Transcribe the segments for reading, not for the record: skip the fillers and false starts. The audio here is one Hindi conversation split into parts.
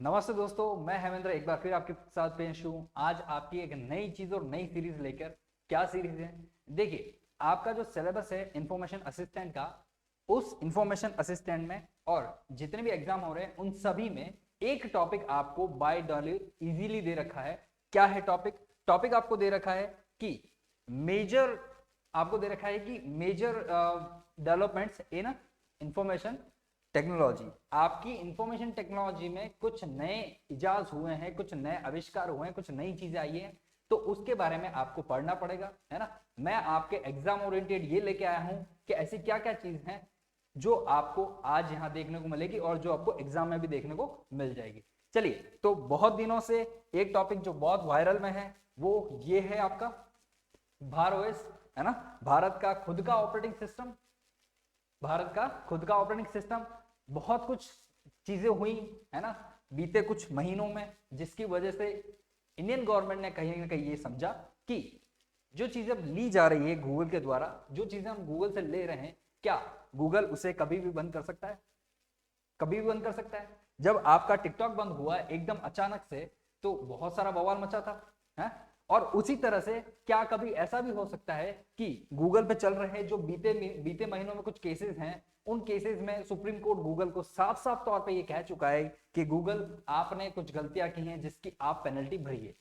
नमस्ते दोस्तों, मैं हेमेंद्र एक बार फिर आपके साथ पेश हूँ। आज आपकी एक नई चीज और नई सीरीज लेकर। क्या सीरीज है? देखिए, आपका जो सिलेबस है इंफॉर्मेशन असिस्टेंट का, उस इंफॉर्मेशन असिस्टेंट में और जितने भी एग्जाम हो रहे हैं उन सभी में एक टॉपिक आपको बाय डॉली इजीली दे रखा है। क्या है टॉपिक? टॉपिक आपको दे रखा है कि मेजर आपको दे रखा है कि major developments in information technology. आपकी इंफॉर्मेशन टेक्नोलॉजी में कुछ नए इजाज हुए हैं, कुछ नए आविष्कार हुए हैं, कुछ नई चीजें आई हैं, तो उसके बारे में आपको पढ़ना पड़ेगा, है ना। मैं आपके एग्जाम ओरिएंटेड ये लेके आया हूं कि ऐसी क्या क्या चीज हैं जो आपको आज यहां देखने को मिलेगी और जो आपको एग्जाम में भी देखने को मिल जाएगी। चलिए, तो बहुत दिनों से एक टॉपिक जो बहुत वायरल में है वो ये है आपका भार ओएस, है ना। भारत का खुद का ऑपरेटिंग सिस्टम, भारत का खुद का ऑपरेटिंग सिस्टम। बहुत कुछ चीजें हुई, है ना, बीते कुछ महीनों में, जिसकी वजह से इंडियन गवर्नमेंट ने कहीं ना कहीं ये समझा कि जो चीजें ली जा रही है गूगल के द्वारा, जो चीजें हम गूगल से ले रहे हैं, क्या गूगल उसे कभी भी बंद कर सकता है? कभी भी बंद कर सकता है। जब आपका टिकटॉक बंद हुआ एकदम अचानक से, तो बहुत सारा बवाल मचा था, है? और उसी तरह से क्या कभी ऐसा भी हो सकता है कि गूगल पे चल रहे जो बीते महीनों में कुछ केसेस हैं, उन केसेस में सुप्रीम कोर्ट गूगल को साफ साफ तौर पे ये कह चुका है कि गूगल आपने कुछ गलतियां की हैं जिसकी आप पेनल्टी भरिए।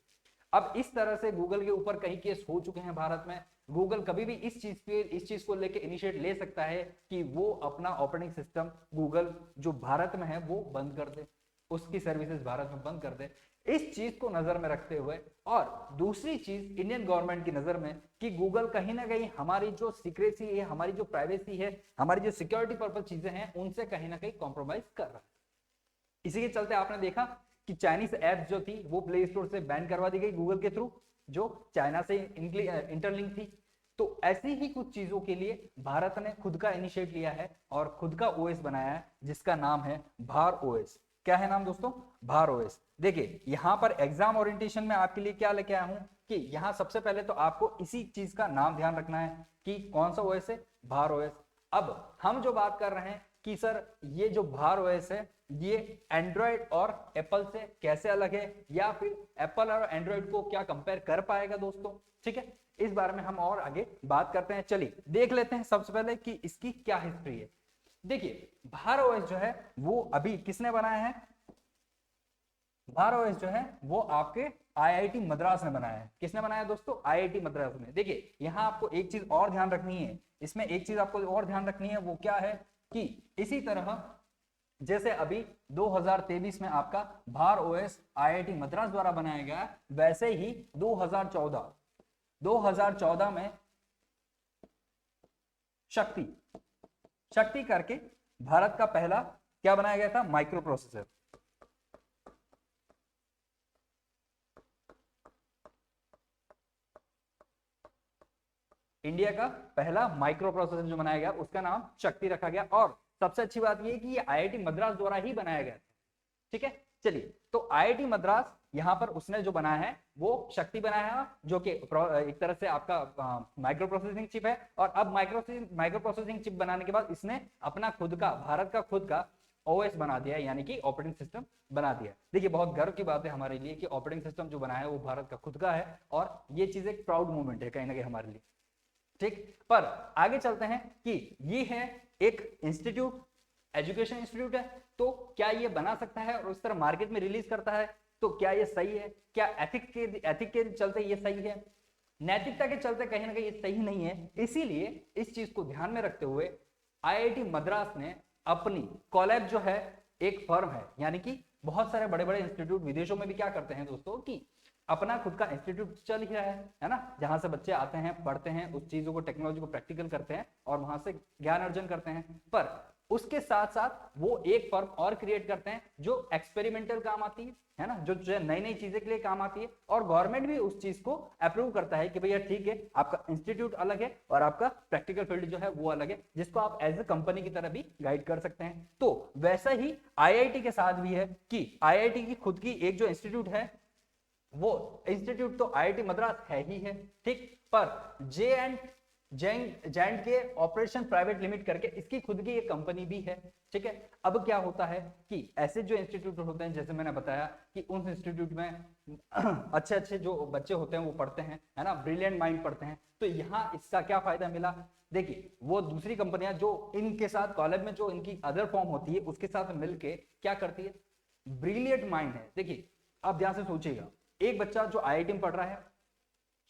अब इस तरह से गूगल के ऊपर कई केस हो चुके हैं भारत में। गूगल कभी भी इस चीज को लेकर इनिशिएट ले सकता है कि वो अपना ऑपरेटिंग सिस्टम गूगल जो भारत में है वो बंद कर दे, उसकी सर्विसेज भारत में बंद कर दे। इस चीज को नजर में रखते हुए, और दूसरी चीज इंडियन गवर्नमेंट की नजर में कि गूगल कहीं ना कहीं हमारी जो सीक्रेसी है, हमारी जो प्राइवेसी है, हमारी जो सिक्योरिटी पर्पज चीजें हैं, उनसे कहीं ना कहीं कॉम्प्रोमाइज कर रहा है। इसी के चलते आपने देखा कि चाइनीज एप्स जो थी वो प्ले स्टोर से बैन करवा दी गई गूगल के थ्रू, जो चाइना से इंटरलिंक थी। तो ऐसी ही कुछ चीजों के लिए भारत ने खुद का इनिशिएट लिया है और खुद का ओएस बनाया है जिसका नाम है भार ओएस। क्या है नाम दोस्तों? भार ओएस। देखिए, यहां पर एग्जाम ओरिएंटेशन में आपके लिए क्या लेके आया हूं कि यहां सबसे पहले तो आपको इसी चीज का नाम ध्यान रखना है कि कौन सा ओएस है, भार ओएस। अब हम जो बात कर रहे हैं कि सर ये जो भार ओएस है ये एंड्रॉइड और एप्पल से कैसे अलग है, या फिर एप्पल और एंड्रॉइड को क्या कंपेयर कर पाएगा दोस्तों, ठीक है। इस बारे में हम और आगे बात करते हैं। चलिए देख लेते हैं सबसे पहले कि इसकी क्या हिस्ट्री है। देखिए, भार ओएस जो है वो अभी किसने बनाया है? भार ओएस जो है वो आपके आईआईटी मद्रास ने बनाया है। किसने बनाया दोस्तों? आईआईटी मद्रास ने। देखिए, यहां आपको एक चीज और ध्यान रखनी है, इसमें एक चीज आपको और ध्यान रखनी है, वो क्या है कि इसी तरह जैसे अभी 2023 में आपका भार ओएस आईआईटी मद्रास द्वारा बनाया गया, वैसे ही 2014 में शक्ति करके भारत का पहला क्या बनाया गया था? Micro processor. इंडिया का पहला माइक्रो प्रोसेसर जो बनाया गया उसका नाम शक्ति रखा गया, और सबसे अच्छी बात यह कि ये आईआईटी मद्रास द्वारा ही बनाया गया था, ठीक है। चलिए, तो आईआईटी मद्रास यहां पर उसने जो बनाया है वो शक्ति बनाया है, जो कि एक तरह से आपका माइक्रो प्रोसेसिंग चिप है। और अब माइक्रो प्रोसेसिंग चिप बनाने के बाद इसने अपना खुद का, भारत का खुद का ओएस बना दिया, यानी कि ऑपरेटिंग सिस्टम बना दिया। देखिए, बहुत गर्व की बात है हमारे लिए कि ऑपरेटिंग सिस्टम जो बनाया है वो भारत का खुद का है, और ये चीज एक प्राउड मोमेंट है कहीं ना कहीं हमारे लिए, ठीक। पर आगे चलते हैं कि ये है एक इंस्टीट्यूट, एजुकेशन इंस्टीट्यूट है, तो क्या ये बना सकता है और उस तरह मार्केट में रिलीज करता है, तो क्या ये सही है? क्या एथिक के चलते ये सही है? नैतिकता के चलते कहीं ना कहीं ये सही नहीं है। इसीलिए इस चीज को ध्यान में रखते हुए आईआईटी मद्रास ने अपनी कॉलेब जो है, एक फर्म है, यानी कि बहुत सारे बड़े बड़े इंस्टीट्यूट विदेशों में भी क्या करते हैं दोस्तों कि अपना खुद का इंस्टीट्यूट चल ही रहा है ना, जहां से बच्चे आते हैं, पढ़ते हैं, उस चीजों को, टेक्नोलॉजी को प्रैक्टिकल करते हैं और वहां से ज्ञान अर्जन करते हैं। पर उसके साथ साथ वो एक फर्म और क्रिएट करते हैं जो एक्सपेरिमेंटल काम आती है ना, जो नई नई चीजें के लिए काम आती है, और गवर्नमेंट भी उस चीज को अप्रूव करता है कि भैया ठीक है, आपका इंस्टीट्यूट अलग है और आपका प्रैक्टिकल फील्ड जो है वो अलग है, जिसको आप एज ए कंपनी की तरह भी गाइड कर सकते हैं। तो वैसा ही आईआईटी के साथ भी है कि आईआईटी की खुद की एक जो इंस्टीट्यूट है, वो इंस्टीट्यूट तो आईआईटी मद्रास है ही है, ठीक, पर जैंट के ऑपरेशन प्राइवेट लिमिट करके इसकी खुद की एक कंपनी भी है। ठीक है, अब क्या होता है कि ऐसे जो इंस्टीट्यूट होते हैं, जैसे मैंने बताया कि उन इंस्टीट्यूट में अच्छे अच्छे जो बच्चे होते हैं वो पढ़ते हैं, है ना, ब्रिलियंट माइंड पढ़ते हैं। तो यहाँ इसका क्या फायदा मिला, देखिए वो दूसरी कंपनियां जो इनके साथ कॉलेज में जो इनकी अदर फॉर्म होती है उसके साथ मिलके क्या करती है, ब्रिलियंट माइंड है। देखिए आप ध्यान से सोचिएगा, एक बच्चा जो आईआईटी में पढ़ रहा है,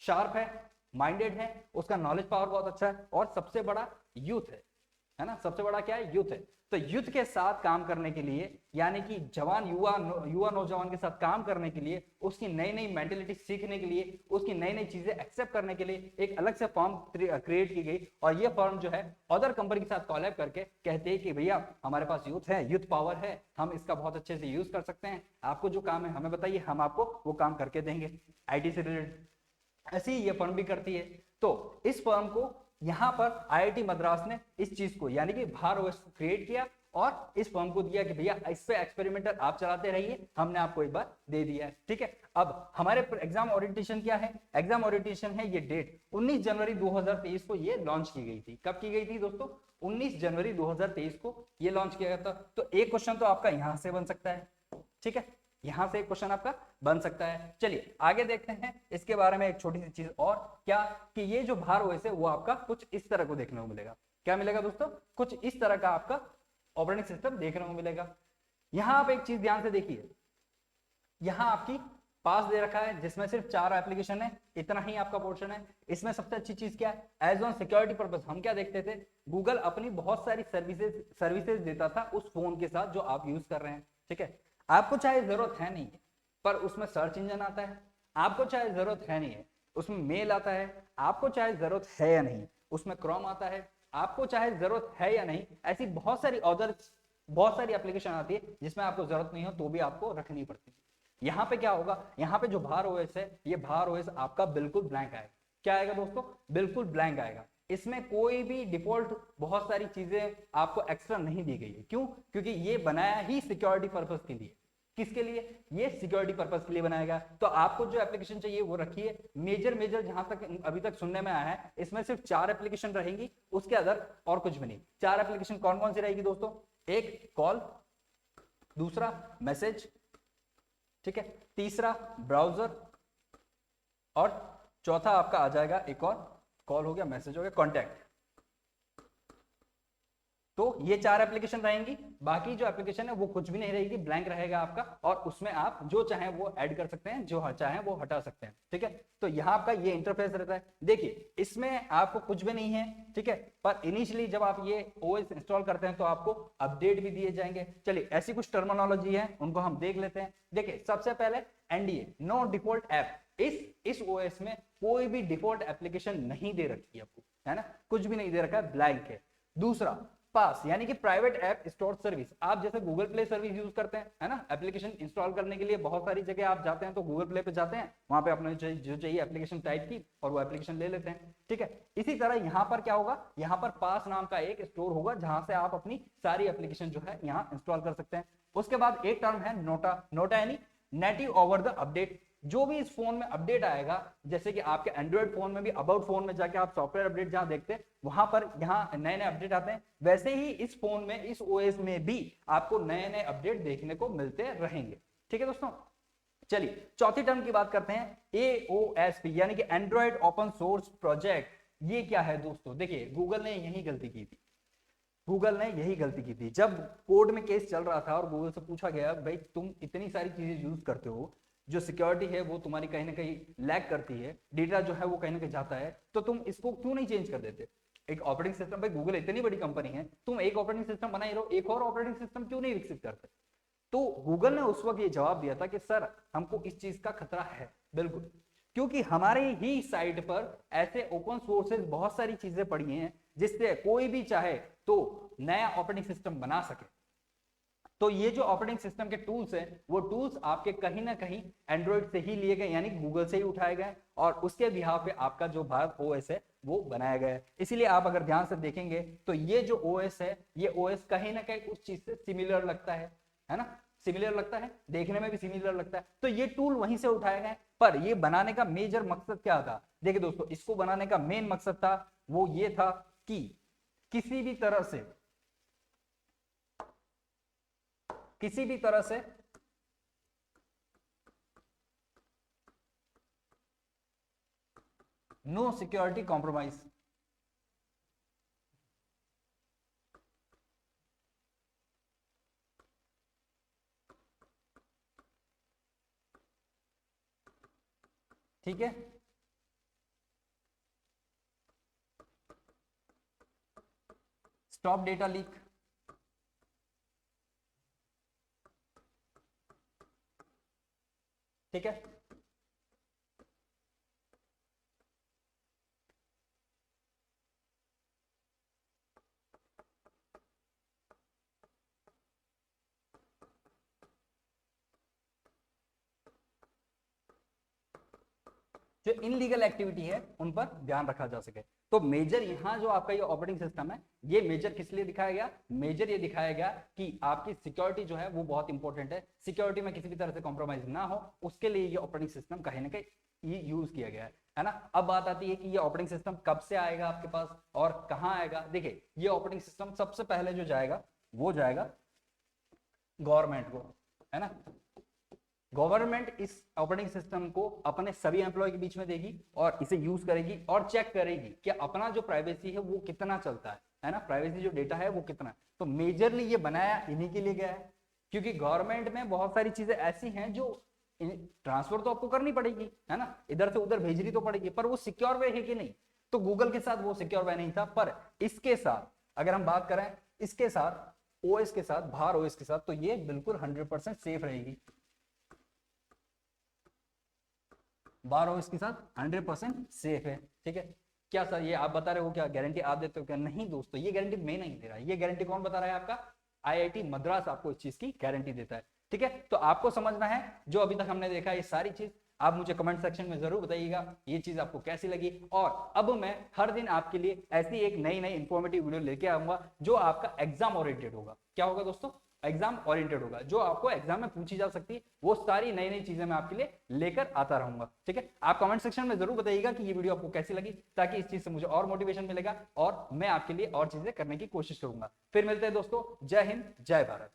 शार्प है, माइंडेड है, उसका नॉलेज पावर बहुत अच्छा है, और सबसे बड़ा यूथ है ना, सबसे बड़ा क्या है, यूथ है। तो यूथ के साथ काम करने के लिए, यानी कि जवान युवा नौजवान के साथ काम करने के लिए, उसकी नई नई मेंटेलिटी सीखने के लिए, उसकी नई नई चीजें एक्सेप्ट करने के लिए एक अलग से फॉर्म क्रिएट की गई। और ये फॉर्म जो है अदर कंपनी के साथ कोलैब करके कहते हैं कि भैया हमारे पास यूथ है, यूथ पावर है, हम इसका बहुत अच्छे से यूज कर सकते हैं, आपको जो काम है हमें बताइए, हम आपको वो काम करके देंगे आईटी से रिलेटेड। ऐसी ये फर्म भी करती है। तो इस फर्म को यहां पर आईआईटी मद्रास ने इस चीज को यानी कि भार ओएस को क्रिएट किया और इस फर्म को दिया कि भैया इस पे एक्सपेरिमेंटल आप चलाते रहिए, हमने आपको एक बार दे दिया है। ठीक है, अब हमारे एग्जाम ओरिएंटेशन क्या है, एग्जाम ओरिएंटेशन है ये डेट 19 जनवरी 2023 को ये लॉन्च की गई थी। कब की गई थी दोस्तों, 19 जनवरी 2023 को ये लॉन्च किया गया था। तो एक क्वेश्चन तो आपका यहां से बन सकता है। ठीक है, यहां से एक क्वेश्चन आपका बन सकता है। चलिए आगे देखते हैं इसके बारे में एक छोटी सी चीज और, क्या कि ये जो भार ओएस है वो आपका कुछ इस तरह को देखने को मिलेगा। क्या मिलेगा दोस्तों, कुछ इस तरह का आपका ऑपरेटिंग सिस्टम देखने को मिलेगा। यहां आप एक चीज ध्यान से देखिए, यहां आपकी पास दे रखा है जिसमें सिर्फ 4 एप्लीकेशन है, इतना ही आपका पोर्शन है। इसमें सबसे अच्छी चीज क्या है, एज ऑन सिक्योरिटी पर्पस हम क्या देखते थे, गूगल अपनी बहुत सारी सर्विसेज देता था उस फोन के साथ जो आप यूज कर रहे हैं। ठीक है, आपको चाहे जरूरत है नहीं है पर उसमें सर्च इंजन आता है, आपको चाहे जरूरत है नहीं है उसमें मेल आता है, आपको चाहे जरूरत है या नहीं उसमें क्रोम आता है, आपको चाहे जरूरत है या नहीं ऐसी बहुत सारी एप्लीकेशन आती है जिसमें आपको जरूरत नहीं हो तो भी आपको रखनी पड़ती है। यहाँ पे क्या होगा, यहाँ पे जो भार ओएस है ये भार ओएस आपका बिल्कुल ब्लैंक आएगा। क्या आएगा दोस्तों, बिल्कुल ब्लैंक आएगा। इसमें कोई भी डिफॉल्ट बहुत सारी चीजें आपको एक्स्ट्रा नहीं दी गई है। क्यों, क्योंकि ये बनाया ही सिक्योरिटी पर्पस के लिए। किसके लिए, ये सिक्योरिटी पर्पस के लिए बनाएगा। तो आपको जो एप्लीकेशन चाहिए वो रखिए। मेजर जहां तक अभी तक सुनने में आया है इसमें सिर्फ 4 एप्लीकेशन रहेंगी, उसके अदर और कुछ भी नहीं। 4 एप्लीकेशन कौन कौन सी रहेगी दोस्तों, एक कॉल, दूसरा मैसेज, ठीक है, तीसरा ब्राउजर, और चौथा आपका आ जाएगा एक और, कॉल हो गया, मैसेज हो गया, कॉन्टैक्ट। तो ये 4 एप्लीकेशन रहेंगी, बाकी जो एप्लीकेशन है वो कुछ भी नहीं रहेगी, ब्लैंक रहेगा आपका, और उसमें आप जो चाहें वो ऐड कर सकते हैं, जो चाहें वो हटा सकते हैं। ठीक है, तो यहाँ आपका ये इंटरफेस रहता है। देखिए इसमें आपको कुछ भी नहीं है, ठीक है, पर इनिशियली जब आप ये ओएस इंस्टॉल करते हैं तो आपको अपडेट भी दिए जाएंगे। चलिए ऐसी कुछ टर्मिनोलॉजी है उनको हम देख लेते हैं। देखिए सबसे पहले एनडीए, नो डिफॉल्ट ऐप। इस ओएस में कोई भी डिफॉल्ट एप्लीकेशन नहीं दे रखी है आपको, है ना, कुछ भी नहीं दे रखा है, ब्लैंक है। दूसरा पास यानी कि प्राइवेट ऐप स्टोर सर्विस। आप जैसे गूगल प्ले सर्विस यूज करते हैं, है ना, एप्लीकेशन इंस्टॉल करने के लिए बहुत सारी जगह आप जाते हैं तो गूगल प्ले पे जाते हैं, वहां पे अपने जो चाहिए एप्लीकेशन टाइप की और वो एप्लीकेशन ले लेते हैं। ठीक है, इसी तरह यहाँ पर क्या होगा, यहाँ पर पास नाम का एक स्टोर होगा जहां से आप अपनी सारी एप्लीकेशन जो है यहाँ इंस्टॉल कर सकते हैं। उसके बाद एक टर्म है नोटा। नोटा यानी नेटिव ओवर द अपडेट। जो भी इस फोन में अपडेट आएगा, जैसे कि आपके एंड्रॉइड फोन में भी अबाउट फोन में जाके आप सॉफ्टवेयर अपडेट जहां देखते हैं वहां पर यहाँ नए नए अपडेट आते हैं, वैसे ही इस फोन में, इस ओएस में भी आपको नए नए अपडेट देखने को मिलते रहेंगे। ठीक है दोस्तों, चलिए चौथी टर्म की बात करते हैं, एओएसपी यानी कि एंड्रॉइड ओपन सोर्स प्रोजेक्ट। ये क्या है दोस्तों, देखिए गूगल ने यही गलती की थी। गूगल ने यही गलती की थी जब कोर्ट में केस चल रहा था और गूगल से पूछा गया भाई तुम इतनी सारी चीजें यूज करते हो, जो सिक्योरिटी है वो तुम्हारी कहीं ना कहीं लैग करती है, डेटा जो है वो कहीं ना कहीं जाता है, तो तुम इसको क्यों नहीं चेंज कर देते। एक ऑपरेटिंग सिस्टम, भाई गूगल इतनी बड़ी कंपनी है, तुम एक ऑपरेटिंग सिस्टम बनाए रहो, एक और ऑपरेटिंग सिस्टम क्यों नहीं विकसित करते। तो गूगल ने उस वक्त ये जवाब दिया था कि सर हमको इस चीज का खतरा है, बिल्कुल, क्योंकि हमारे ही साइट पर ऐसे ओपन सोर्सेज बहुत सारी चीजें पड़ी हैं जिससे कोई भी चाहे तो नया ऑपरेटिंग सिस्टम बना सके। तो ये जो ऑपरेटिंग सिस्टम के टूल्स हैं वो टूल्स आपके कहीं ना कहीं एंड्रॉइड से ही लिए गए, यानी गूगल से ही उठाए गए, और उसके बिहाफ पे आपका जो भारत ओएस है वो बनाया गया है। इसीलिए आप अगर ध्यान से देखेंगे तो ये जो ओएस है, ये ओएस कहीं ना कहीं उस चीज से सिमिलर लगता है ना। सिमिलर लगता है, देखने में भी सिमिलर लगता है, तो ये टूल वहीं से उठाए गए। पर ये बनाने का मेजर मकसद क्या था? देखिए दोस्तों, इसको बनाने का मेन मकसद था वो ये था कि किसी भी तरह से नो सिक्योरिटी कॉम्प्रोमाइज। ठीक है, स्टॉप डेटा लीक, ठीक है। जो इनलीगल एक्टिविटी है उन पर ध्यान रखा जा सके। तो मेजर यहां जो आपका ये ऑपरेटिंग सिस्टम है, ये मेजर किस लिए दिखाया गया? मेजर ये दिखाया गया कि आपकी सिक्योरिटी जो है वो बहुत इंपॉर्टेंट है, सिक्योरिटी में किसी भी तरह से कॉम्प्रोमाइज ना हो, उसके लिए ये ऑपरेटिंग सिस्टम कहीं ना कहीं ये यूज किया गया है ना। अब बात आती है कि ये ऑपरेटिंग सिस्टम कब से आएगा आपके पास और कहां आएगा। देखिए, ये ऑपरेटिंग सिस्टम सबसे पहले जो जाएगा वो जाएगा गवर्नमेंट को, है ना। गवर्नमेंट इस ऑपरेटिंग सिस्टम को अपने सभी एम्प्लॉय के बीच में देगी और इसे यूज करेगी और चेक करेगी कि अपना जो प्राइवेसी है वो कितना चलता है ना, प्राइवेसी जो डेटा है वो कितना। तो मेजरली ये बनाया इन्हीं के लिए गया है, क्योंकि गवर्नमेंट में बहुत सारी चीजें ऐसी हैं जो ट्रांसफर तो आपको करनी पड़ेगी, है ना, इधर से उधर भेजनी तो पड़ेगी, पर वो सिक्योर वे है कि नहीं। तो गूगल के साथ वो सिक्योर वे नहीं था, पर इसके साथ अगर हम बात करें, इसके साथ ओएस के साथ, बाहर ओएस के साथ, तो ये बिल्कुल 100% सेफ रहेगी। बार ओएस के साथ 100% सेफ है, ठीक है। क्या सर ये आप बता रहे हो, क्या गारंटी आप देते हो क्या? नहीं दोस्तों, ये गारंटी मैं नहीं दे रहा, ये गारंटी कौन बता रहा है? आपका आईआईटी मद्रास आपको इस चीज की गारंटी देता है, ठीक है। तो आपको समझना है जो अभी तक हमने देखा ये सारी चीज, आप मुझे कमेंट सेक्शन में जरूर बताइएगा ये चीज आपको कैसी लगी। और अब मैं हर दिन आपके लिए ऐसी एक नई नई इंफॉर्मेटिव वीडियो लेके आऊंगा जो आपका एग्जाम ओरिएंटेड होगा। क्या होगा दोस्तों? एग्जाम ओरिएंटेड होगा, जो आपको एग्जाम में पूछी जा सकती है, वो सारी नई नई चीजें मैं आपके लिए लेकर आता रहूंगा, ठीक है। आप कमेंट सेक्शन में जरूर बताइएगा कि ये वीडियो आपको कैसी लगी, ताकि इस चीज से मुझे और मोटिवेशन मिलेगा और मैं आपके लिए और चीजें करने की कोशिश करूंगा। फिर मिलते हैं दोस्तों, जय हिंद, जय भारत।